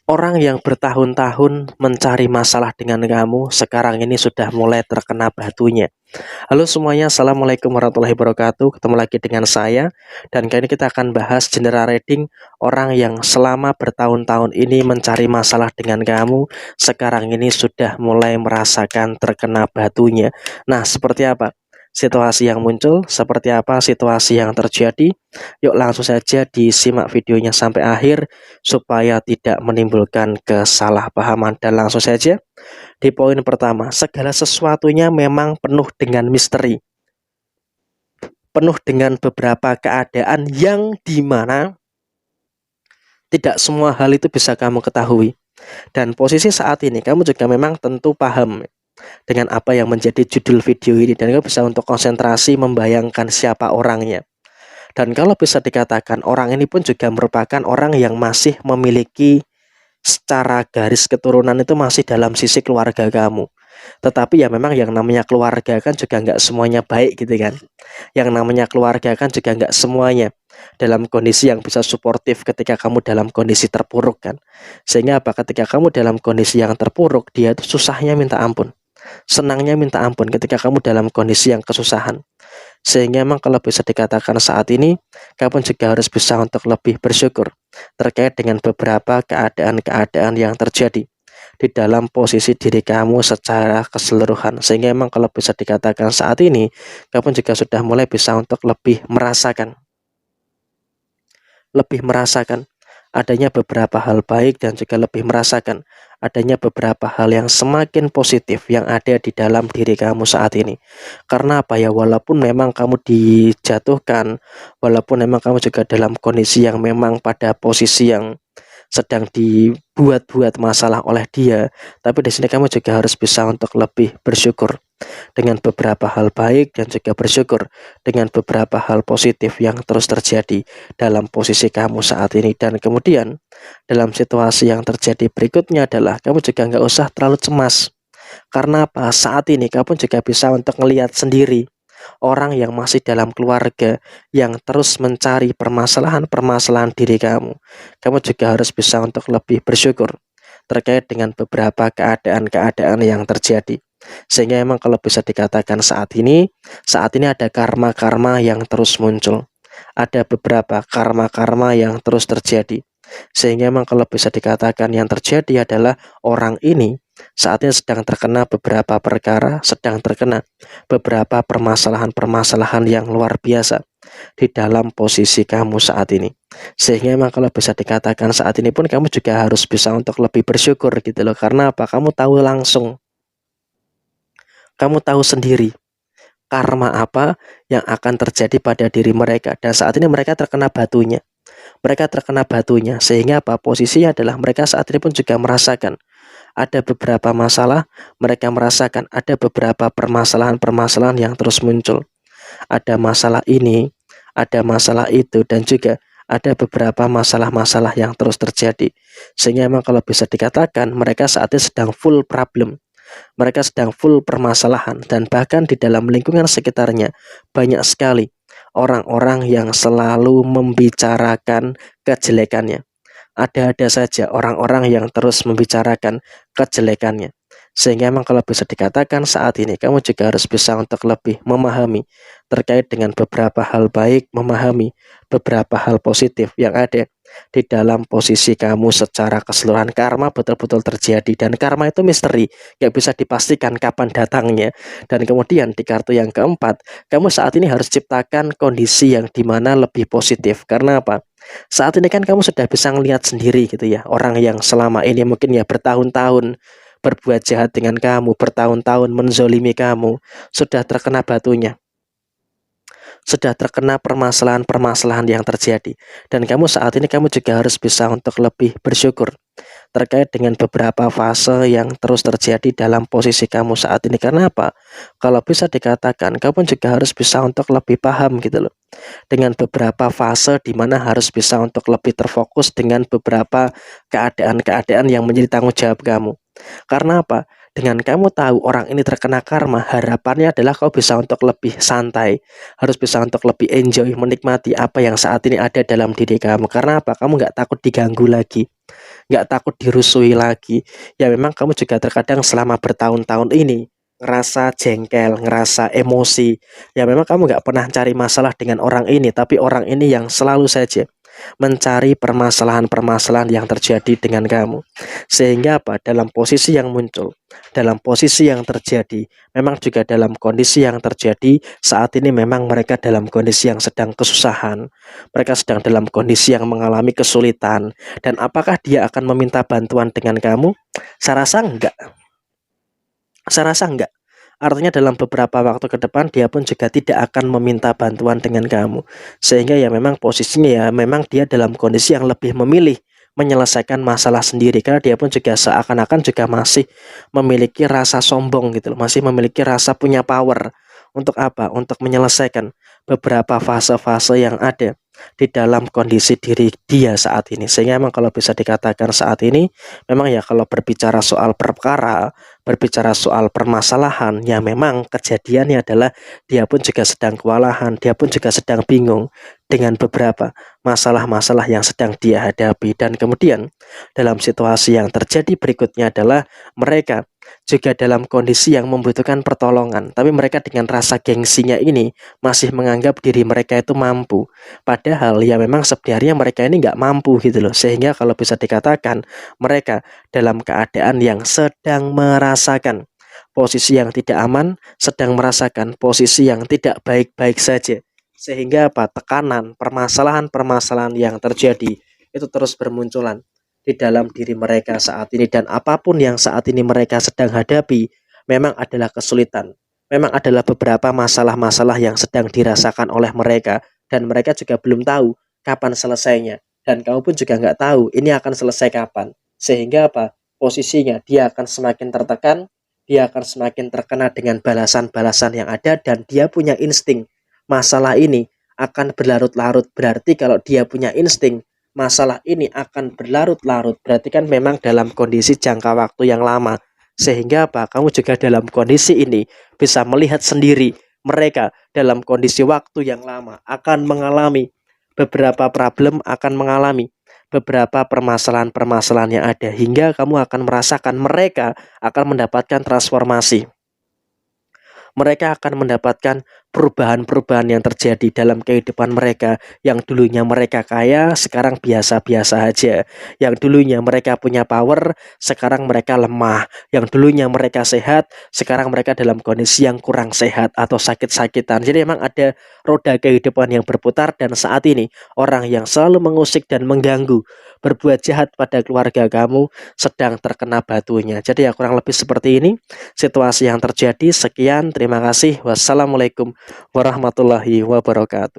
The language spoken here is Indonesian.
Orang yang bertahun-tahun mencari masalah dengan kamu, sekarang ini sudah mulai terkena batunya. Halo semuanya, Assalamualaikum warahmatullahi wabarakatuh. Ketemu lagi dengan saya. Dan kali ini kita akan bahas general reading orang yang selama bertahun-tahun ini mencari masalah dengan kamu, sekarang ini sudah mulai merasakan terkena batunya. Nah, seperti apa situasi yang muncul? Seperti apa situasi yang terjadi? Yuk langsung saja disimak videonya sampai akhir supaya tidak menimbulkan kesalahpahaman. Dan langsung saja di poin pertama, segala sesuatunya memang penuh dengan misteri, penuh dengan beberapa keadaan yang dimana tidak semua hal itu bisa kamu ketahui. Dan posisi saat ini kamu juga memang tentu paham dengan apa yang menjadi judul video ini, dan kamu bisa untuk konsentrasi membayangkan siapa orangnya. Dan kalau bisa dikatakan orang ini pun juga merupakan orang yang masih memiliki secara garis keturunan itu masih dalam sisi keluarga kamu. Tetapi ya memang yang namanya keluarga kan juga nggak semuanya baik gitu kan. Yang namanya keluarga kan juga nggak semuanya dalam kondisi yang bisa suportif ketika kamu dalam kondisi terpuruk kan. Sehingga apa, ketika kamu dalam kondisi yang terpuruk, dia itu susahnya minta ampun, senangnya minta ampun ketika kamu dalam kondisi yang kesusahan. Sehingga memang kalau bisa dikatakan saat ini, kamu juga harus bisa untuk lebih bersyukur terkait dengan beberapa keadaan-keadaan yang terjadi di dalam posisi diri kamu secara keseluruhan. Sehingga memang kalau bisa dikatakan saat ini, kamu juga sudah mulai bisa untuk lebih merasakan adanya beberapa hal baik, dan juga lebih merasakan adanya beberapa hal yang semakin positif yang ada di dalam diri kamu saat ini. Karena apa ya, walaupun memang kamu dijatuhkan, walaupun memang kamu juga dalam kondisi yang memang pada posisi yang sedang dibuat-buat masalah oleh dia, tapi di sini kamu juga harus bisa untuk lebih bersyukur dengan beberapa hal baik, dan juga bersyukur dengan beberapa hal positif yang terus terjadi dalam posisi kamu saat ini. Dan kemudian dalam situasi yang terjadi berikutnya adalah kamu juga nggak usah terlalu cemas. Karena apa? Saat ini kamu juga bisa untuk melihat sendiri orang yang masih dalam keluarga yang terus mencari permasalahan-permasalahan diri kamu. Kamu juga harus bisa untuk lebih bersyukur terkait dengan beberapa keadaan-keadaan yang terjadi. Sehingga memang kalau bisa dikatakan saat ini ada karma-karma yang terus muncul. Ada beberapa karma-karma yang terus terjadi. Sehingga memang kalau bisa dikatakan yang terjadi adalah orang ini saat ini sedang terkena beberapa perkara, sedang terkena beberapa permasalahan-permasalahan yang luar biasa di dalam posisi kamu saat ini. Sehingga memang kalau bisa dikatakan saat ini pun kamu juga harus bisa untuk lebih bersyukur gitu loh. Karena apa? Kamu tahu sendiri karma apa yang akan terjadi pada diri mereka. Dan saat ini mereka terkena batunya. Mereka terkena batunya, sehingga apa? Posisinya adalah mereka saat ini pun juga merasakan ada beberapa masalah, mereka merasakan ada beberapa permasalahan-permasalahan yang terus muncul. Ada masalah ini, ada masalah itu, dan juga ada beberapa masalah-masalah yang terus terjadi. Sehingga memang kalau bisa dikatakan mereka saat ini sedang full problem. Mereka sedang full permasalahan, dan bahkan di dalam lingkungan sekitarnya banyak sekali orang-orang yang selalu membicarakan kejelekannya. Ada-ada saja orang-orang yang terus membicarakan kejelekannya. Sehingga memang kalau bisa dikatakan saat ini kamu juga harus bisa untuk lebih memahami terkait dengan beberapa hal baik, memahami beberapa hal positif yang ada di dalam posisi kamu secara keseluruhan. Karma betul-betul terjadi, dan karma itu misteri, gak bisa dipastikan kapan datangnya. Dan kemudian di kartu yang keempat, kamu saat ini harus ciptakan kondisi yang dimana lebih positif. Karena apa? Saat ini kan kamu sudah bisa melihat sendiri gitu ya, orang yang selama ini mungkin ya bertahun-tahun berbuat jahat dengan kamu, bertahun-tahun menzolimi kamu, sudah terkena batunya, sudah terkena permasalahan-permasalahan yang terjadi. Dan kamu saat ini kamu juga harus bisa untuk lebih bersyukur terkait dengan beberapa fase yang terus terjadi dalam posisi kamu saat ini. Karena apa? Kalau bisa dikatakan kamu juga harus bisa untuk lebih paham gitu loh, dengan beberapa fase di mana harus bisa untuk lebih terfokus dengan beberapa keadaan-keadaan yang menjadi tanggung jawab kamu. Karena apa? Dengan kamu tahu orang ini terkena karma, harapannya adalah kau bisa untuk lebih santai, harus bisa untuk lebih enjoy, menikmati apa yang saat ini ada dalam diri kamu. Karena apa? Kamu nggak takut diganggu lagi. nggak takut dirusui lagi. Ya memang kamu juga terkadang selama bertahun-tahun ini ngerasa jengkel, ngerasa emosi. Ya memang kamu nggak pernah cari masalah dengan orang ini, tapi orang ini yang selalu saja mencari permasalahan-permasalahan yang terjadi dengan kamu. Sehingga apa? Dalam posisi yang muncul, dalam posisi yang terjadi, memang juga dalam kondisi yang terjadi saat ini memang mereka dalam kondisi yang sedang kesusahan. Mereka sedang dalam kondisi yang mengalami kesulitan. Dan apakah dia akan meminta bantuan dengan kamu? Saya rasa enggak. Saya rasa enggak. Artinya dalam beberapa waktu ke depan dia pun juga tidak akan meminta bantuan dengan kamu. Sehingga ya memang posisinya ya memang dia dalam kondisi yang lebih memilih menyelesaikan masalah sendiri, karena dia pun juga seakan-akan juga masih memiliki rasa sombong gitu loh, masih memiliki rasa punya power untuk apa? Untuk menyelesaikan beberapa fase-fase yang ada di dalam kondisi diri dia saat ini. Sehingga memang kalau bisa dikatakan saat ini memang ya kalau berbicara soal perkara, berbicara soal permasalahan, ya memang kejadiannya adalah dia pun juga sedang kewalahan, dia pun juga sedang bingung dengan beberapa masalah-masalah yang sedang dia hadapi. Dan kemudian dalam situasi yang terjadi berikutnya adalah mereka juga dalam kondisi yang membutuhkan pertolongan, tapi mereka dengan rasa gengsinya ini masih menganggap diri mereka itu mampu. Padahal ya memang sebenarnya mereka ini nggak mampu gitu loh. Sehingga kalau bisa dikatakan mereka dalam keadaan yang sedang merasakan posisi yang tidak aman, sedang merasakan posisi yang tidak baik-baik saja. Sehingga apa? Tekanan, permasalahan-permasalahan yang terjadi itu terus bermunculan di dalam diri mereka saat ini. Dan apapun yang saat ini mereka sedang hadapi memang adalah kesulitan, memang adalah beberapa masalah-masalah yang sedang dirasakan oleh mereka, dan mereka juga belum tahu kapan selesainya, dan kamu pun juga nggak tahu ini akan selesai kapan. Sehingga apa? Posisinya dia akan semakin tertekan, dia akan semakin terkena dengan balasan-balasan yang ada, dan dia punya insting masalah ini akan berlarut-larut. Berarti kalau dia punya insting masalah ini akan berlarut-larut, berarti kan memang dalam kondisi jangka waktu yang lama. Sehingga apa? Kamu juga dalam kondisi ini bisa melihat sendiri mereka dalam kondisi waktu yang lama akan mengalami beberapa problem, akan mengalami beberapa permasalahan-permasalahan yang ada, hingga kamu akan merasakan mereka akan mendapatkan transformasi. Mereka akan mendapatkan perubahan-perubahan yang terjadi dalam kehidupan mereka. Yang dulunya mereka kaya, sekarang biasa-biasa aja. Yang dulunya mereka punya power, sekarang mereka lemah. Yang dulunya mereka sehat, sekarang mereka dalam kondisi yang kurang sehat atau sakit-sakitan. Jadi memang ada roda kehidupan yang berputar, dan saat ini orang yang selalu mengusik dan mengganggu, berbuat jahat pada keluarga kamu sedang terkena batunya. Jadi ya kurang lebih seperti ini situasi yang terjadi. Sekian, terima kasih. Wassalamualaikum warahmatullahi wabarakatuh.